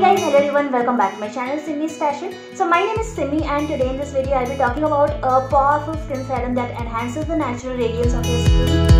guys, hello everyone, welcome back to my channel Simmy's Fashion. So my name is Simmy and today in this video I'll be talking about a powerful skin serum that enhances the natural radiance of your skin.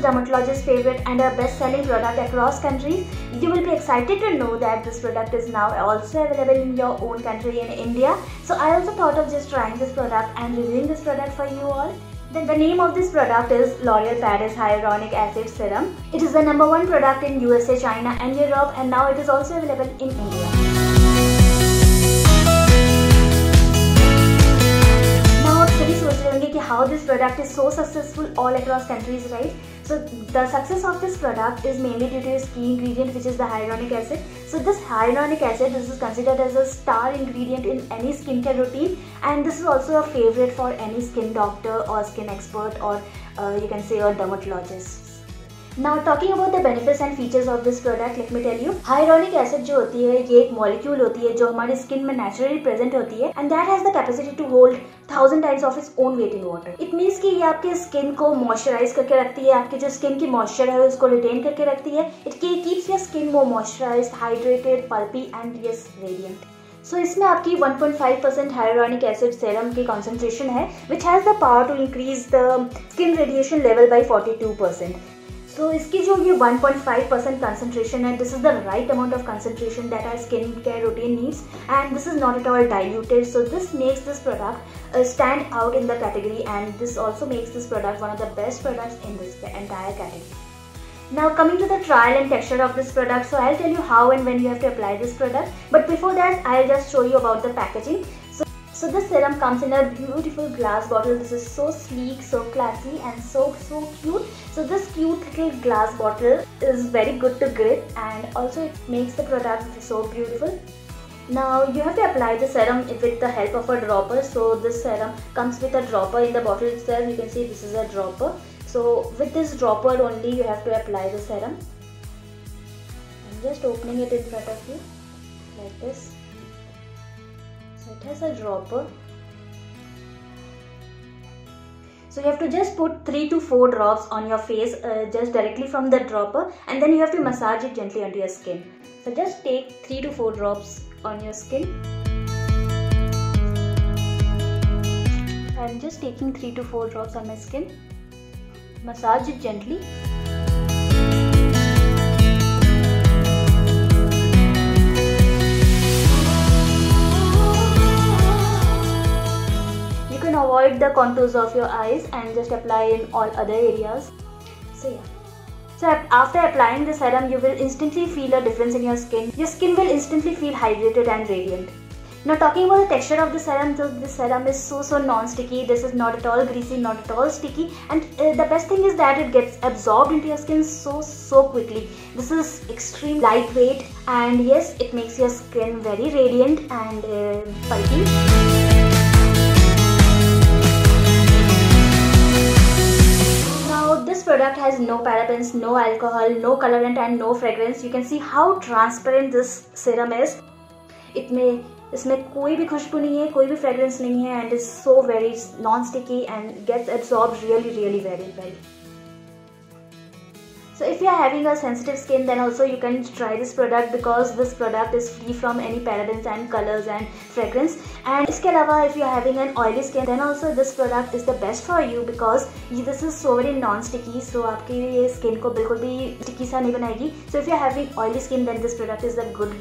Dermatologist's favorite and a best-selling product across countries. You will be excited to know that this product is now also available in your own country in India. So I also thought of just trying this product and reviewing this product for you all. Then the name of this product is L'Oreal Paris Hyaluronic Acid Serum. It is the #1 product in USA, China and Europe, and now it is also available in India. How this product is so successful all across countries, right? So the success of this product is mainly due to its key ingredient, which is the hyaluronic acid. So this hyaluronic acid, this is considered as a star ingredient in any skincare routine, and this is also a favorite for any skin doctor or skin expert, or you can say a dermatologist. Now talking about the benefits and features of this product, let me tell you. Hyaluronic acid जो होती है ये एक molecule होती है जो हमारी skin में naturally present होती है, and that has the capacity to hold 1000 times of its own weight in water. It means कि ये आपके skin को moisturize करके रखती है, आपकी जो skin की moisture है उसको retain करके रखती है. It keeps your skin more moisturized, hydrated, pulpy and yes radiant. So इसमें आपकी 1.5% hyaluronic acid serum की concentration है, which has the power to increase the skin radiation level by 42%. So इसकी जो ये 1.5% concentration है, this is the right amount of concentration that our skin care routine needs, and this is not at all diluted. So this makes this product stand out in the category, and this also makes this product one of the best products in this entire category. Now coming to the trial and texture of this product, so I'll tell you how and when you have to apply this product. But before that, I'll just show you about the packaging. So this serum comes in a beautiful glass bottle. This is so sleek, so classy and so cute. So this cute little glass bottle is very good to grip, and also it makes the product so beautiful. Now you have to apply the serum with the help of a dropper. So this serum comes with a dropper in the bottle itself. You can see this is a dropper. So with this dropper only you have to apply the serum. I'm just opening it in front of you like this. So it has a dropper. So you have to just put 3 to 4 drops on your face just directly from the dropper, and then you have to massage it gently onto your skin. So just take 3 to 4 drops on your skin. I'm just taking 3 to 4 drops on my skin. Massage it gently. Avoid the contours of your eyes and just apply in all other areas. So yeah. So after applying the serum, you will instantly feel a difference in your skin. Your skin will instantly feel hydrated and radiant. Now talking about the texture of the serum, so this serum is so non-sticky. This is not at all greasy, not at all sticky, and the best thing is that it gets absorbed into your skin so quickly. This is extreme lightweight, and yes, it makes your skin very radiant and pulpy. This product has no parabens, no alcohol, no colorant and no fragrance. You can see how transparent this serum is. इसमें कोई भी खुशबू नहीं है, कोई भी fragrance नहीं है, and is so very non-sticky and gets absorbed really very well. So if you are having a sensitive skin, then also you can try this product, because this product is free from any parabens and colors and fragrance. And इसके अलावा if you are having an oily skin, then also this product is the best for you, because this is so very non-sticky. So आपकी ये skin को बिल्कुल भी sticky सा नहीं बनाएगी. So if you are having oily skin, then this product is a good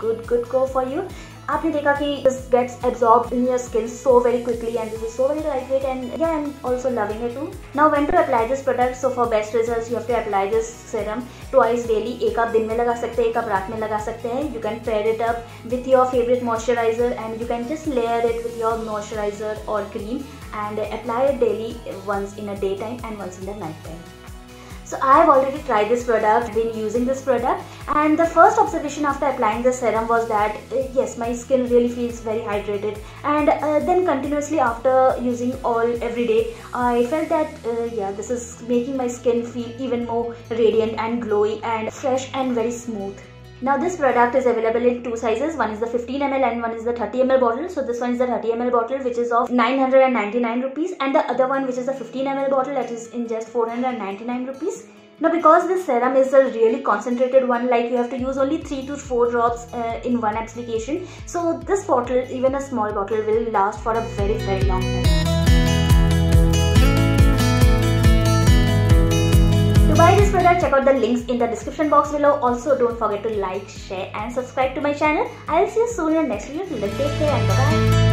go for you. आपने देखा कि this gets absorbed in your skin so very quickly, and this is so very lightweight, and yeah, I'm also loving it too. Now when to apply this product? So for best results, you have to apply this serum twice daily. एक आप दिन में लगा सकते हैं, एक आप रात में लगा सकते हैं. You can pair it up with your favorite moisturizer, and you can just layer it with your moisturizer or cream and apply it daily, once in a daytime and once in the night time. So I have already tried this product, been using this product, and the first observation after applying the serum was that yes, my skin really feels very hydrated, and then continuously after using every day, I felt that yeah, this is making my skin feel even more radiant and glowy and fresh and very smooth. Now this product is available in two sizes. One is the 15 ml and one is the 30 ml bottle. So this one is the 30 ml bottle, which is of 999 rupees, and the other one, which is the 15 ml bottle, that is in just 499 rupees. Now because this serum is a really concentrated one, like you have to use only 3 to 4 drops in one application. So this bottle, even a small bottle, will last for a very long time. To buy this product, check out the links in the description box below. Also, don't forget to like, share and subscribe to my channel. I'll see you soon in the next video. Till then, take care and bye-bye.